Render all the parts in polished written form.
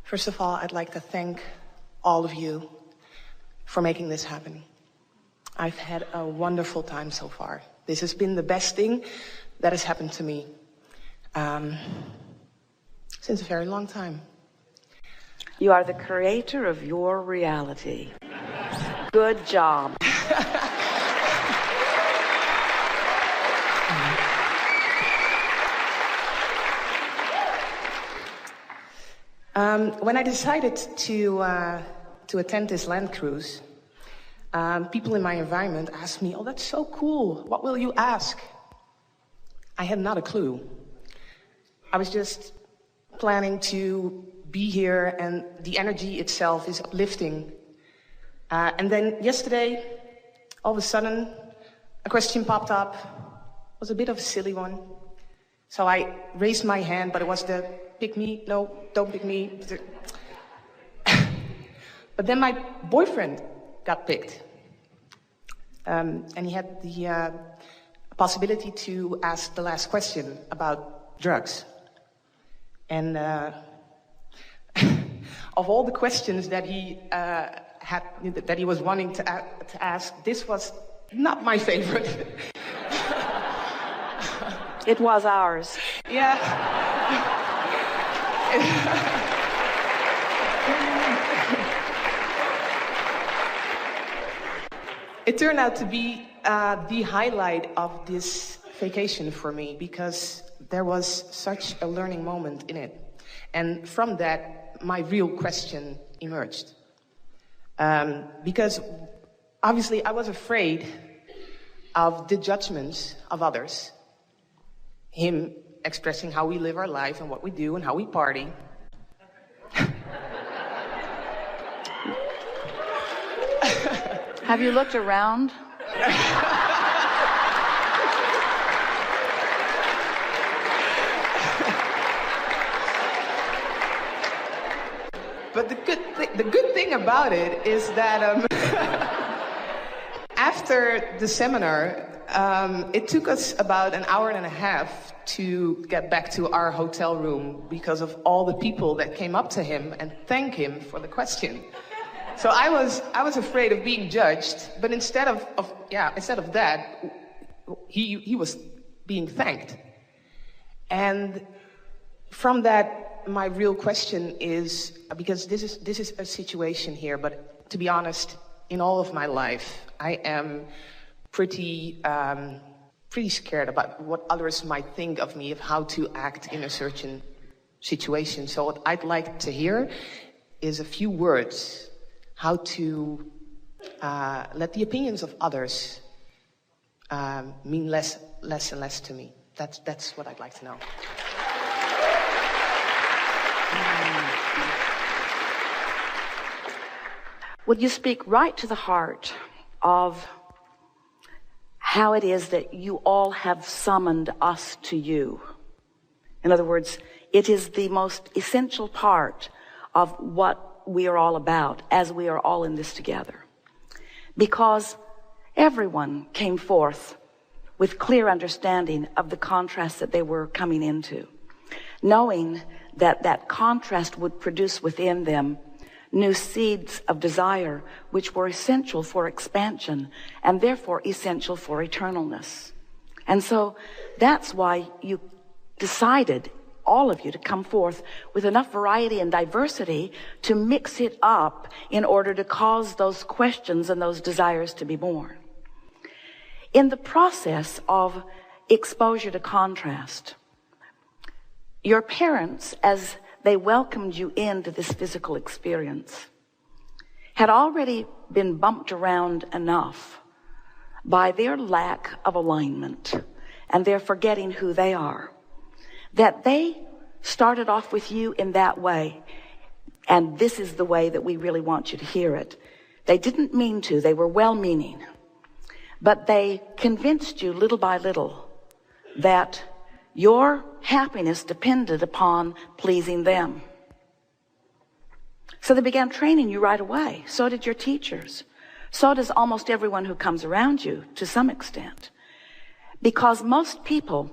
First of all, I'd like to thank all of you for making this happen. I've had a wonderful time so far. This has been the best thing that has happened to me since a very long time. You are the creator of your reality. Good job. When I decided to attend this land cruise, people in my environment asked me, "Oh, that's so cool. What will you ask?" I had not a clue. I was just planning to be here, and the energy itself is uplifting. And then yesterday, all of a sudden, a question popped up. It was a bit of a silly one. So I raised my hand, but it was the pick me, no, don't pick me. But then my boyfriend got picked. And he had the possibility to ask the last question about drugs. And of all the questions that he that he was wanting to ask, this was not my favorite. It was ours. Yeah. It turned out to be the highlight of this vacation for me, because there was such a learning moment in it. And from that, my real question emerged. Because obviously I was afraid of the judgments of others. Him expressing how we live our life and what we do and how we party. Have you looked around? But the good thing about it is that after the seminar, it took us about an hour and a half to get back to our hotel room because of all the people that came up to him and thanked him for the question. So I was afraid of being judged, but instead of that, he was being thanked. And from that, my real question is, because this is a situation here, but to be honest, in all of my life, I am pretty scared about what others might think of me, of how to act in a certain situation. So what I'd like to hear is a few words, how to let the opinions of others mean less and less to me. That's what I'd like to know. Would you speak right to the heart of how it is that you all have summoned us to you? In other words, it is the most essential part of what we are all about as we are all in this together. Because everyone came forth with clear understanding of the contrast that they were coming into, knowing that that contrast would produce within them new seeds of desire, which were essential for expansion and therefore essential for eternalness. And so that's why you decided, all of you, to come forth with enough variety and diversity to mix it up in order to cause those questions and those desires to be born. In the process of exposure to contrast, your parents, as they welcomed you into this physical experience, had already been bumped around enough by their lack of alignment and their forgetting who they are, that they started off with you in that way. And this is the way that we really want you to hear it. They didn't mean to, they were well-meaning, but they convinced you little by little that your happiness depended upon pleasing them. So they began training you right away. So did your teachers. So does almost everyone who comes around you to some extent. Because most people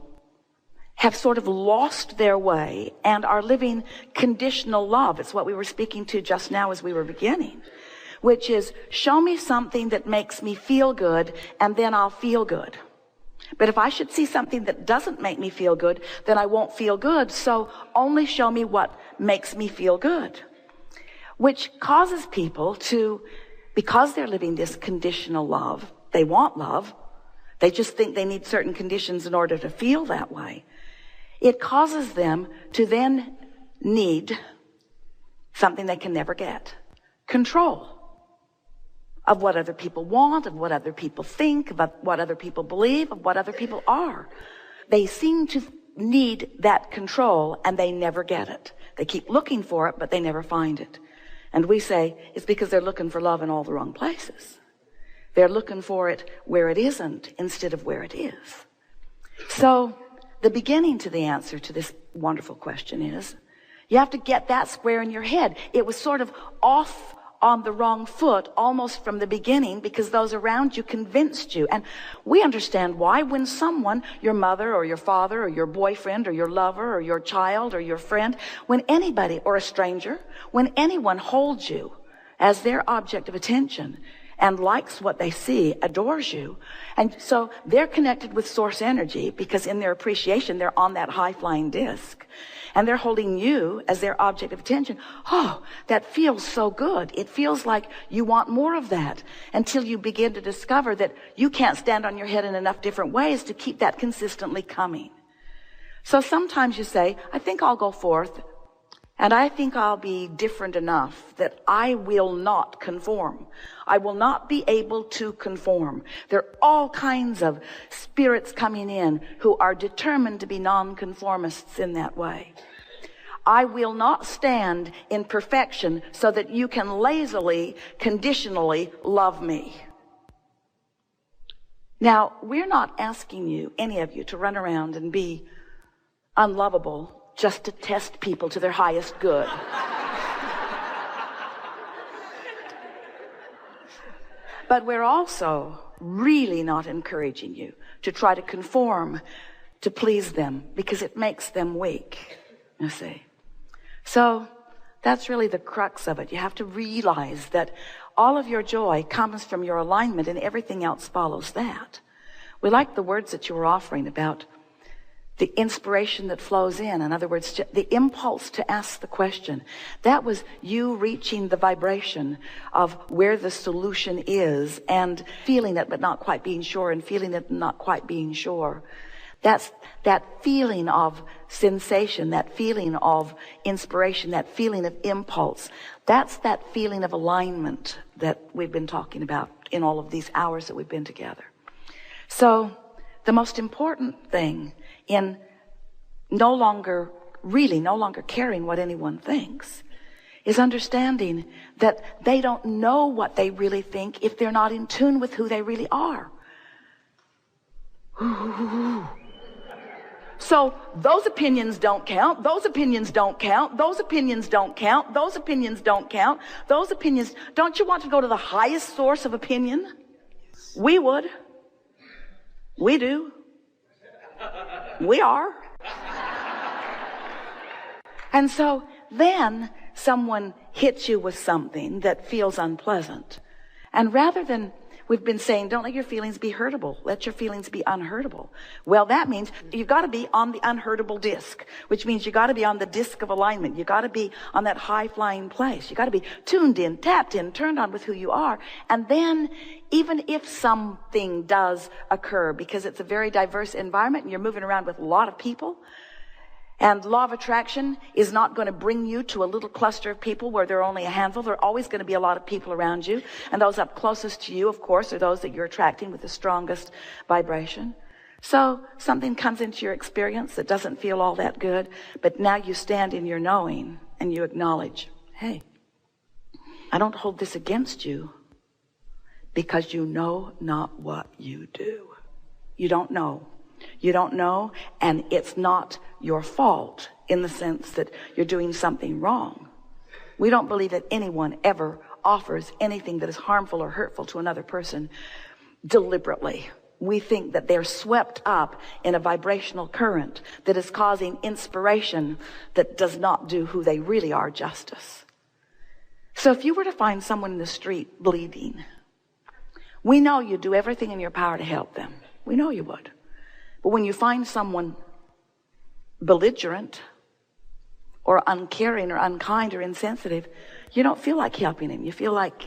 have sort of lost their way and are living conditional love. It's what we were speaking to just now as we were beginning, which is show me something that makes me feel good and then I'll feel good. But if I should see something that doesn't make me feel good, then I won't feel good. So only show me what makes me feel good, which causes people to, because they're living this conditional love, they want love. They just think they need certain conditions in order to feel that way. It causes them to then need something they can never get. Control of what other people want, of what other people think, of what other people believe, of what other people are. They seem to need that control and they never get it. They keep looking for it, but they never find it. And we say it's because they're looking for love in all the wrong places. They're looking for it where it isn't instead of where it is. So the beginning to the answer to this wonderful question is, you have to get that square in your head. It was sort of off on the wrong foot almost from the beginning because those around you convinced you. And we understand why. When someone, your mother or your father or your boyfriend or your lover or your child or your friend, when anybody or a stranger, when anyone holds you as their object of attention and likes what they see, adores you. And so they're connected with source energy because in their appreciation, they're on that high-flying disc. And they're holding you as their object of attention. Oh, that feels so good. It feels like you want more of that until you begin to discover that you can't stand on your head in enough different ways to keep that consistently coming. So sometimes you say, I think I'll go forth and I think I'll be different enough that I will not conform. I will not be able to conform. There are all kinds of spirits coming in who are determined to be nonconformists in that way. I will not stand in perfection so that you can lazily, conditionally love me. Now, we're not asking you, any of you, to run around and be unlovable just to test people to their highest good. But we're also really not encouraging you to try to conform to please them because it makes them weak, you see. So that's really the crux of it. You have to realize that all of your joy comes from your alignment and everything else follows that. We like the words that you were offering about the inspiration that flows in other words, the impulse to ask the question. That was you reaching the vibration of where the solution is and feeling it but not quite being sure and feeling it and not quite being sure. That's that feeling of sensation, that feeling of inspiration, that feeling of impulse. That's that feeling of alignment that we've been talking about in all of these hours that we've been together. So the most important thing in no longer caring what anyone thinks is understanding that they don't know what they really think if they're not in tune with who they really are. So those opinions don't count, those opinions don't count, those opinions don't count, those opinions don't count, those opinions. Don't you want to go to the highest source of opinion? We would. We do. We are. And so then someone hits you with something that feels unpleasant. And rather than, we've been saying, don't let your feelings be hurtable. Let your feelings be unhurtable. Well, that means you've got to be on the unhurtable disc, which means you got to be on the disc of alignment. You got to be on that high-flying place. You got to be tuned in, tapped in, turned on with who you are. And then even if something does occur, because it's a very diverse environment and you're moving around with a lot of people, and law of attraction is not going to bring you to a little cluster of people where there are only a handful. There are always going to be a lot of people around you. And those up closest to you, of course, are those that you're attracting with the strongest vibration. So something comes into your experience that doesn't feel all that good, but now you stand in your knowing and you acknowledge, hey, I don't hold this against you because you know not what you do. You don't know. You don't know, and it's not your fault in the sense that you're doing something wrong. We don't believe that anyone ever offers anything that is harmful or hurtful to another person deliberately. we think that they're swept up in a vibrational current that is causing inspiration that does not do who they really are justice. So if you were to find someone in the street bleeding, we know you'd do everything in your power to help them. We know you would. But when you find someone belligerent or uncaring or unkind or insensitive, you don't feel like helping him. You feel like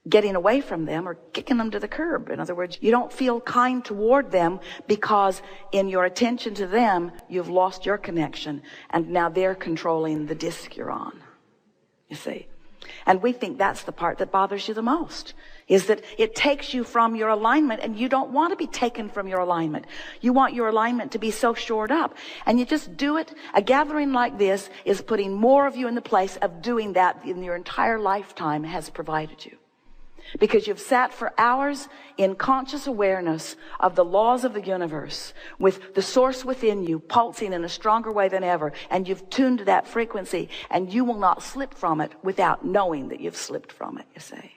getting away from them or kicking them to the curb. In other words, you don't feel kind toward them because in your attention to them, you've lost your connection and now they're controlling the disc you're on, you see. And we think that's the part that bothers you the most, is that it takes you from your alignment, and you don't want to be taken from your alignment. You want your alignment to be so shored up, and you just do it. A gathering like this is putting more of you in the place of doing that than your entire lifetime has provided you. Because you've sat for hours in conscious awareness of the laws of the universe with the source within you pulsing in a stronger way than ever, and you've tuned to that frequency, and you will not slip from it without knowing that you've slipped from it, you see.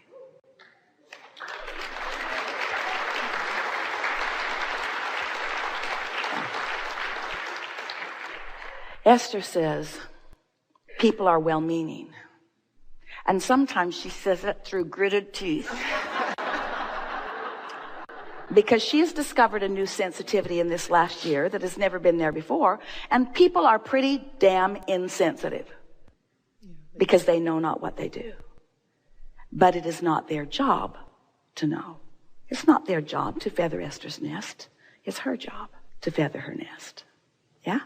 Esther says people are well-meaning. And sometimes she says it through gritted teeth. Because she has discovered a new sensitivity in this last year that has never been there before. And people are pretty damn insensitive. Because they know not what they do. But it is not their job to know. It's not their job to feather Esther's nest. It's her job to feather her nest. Yeah?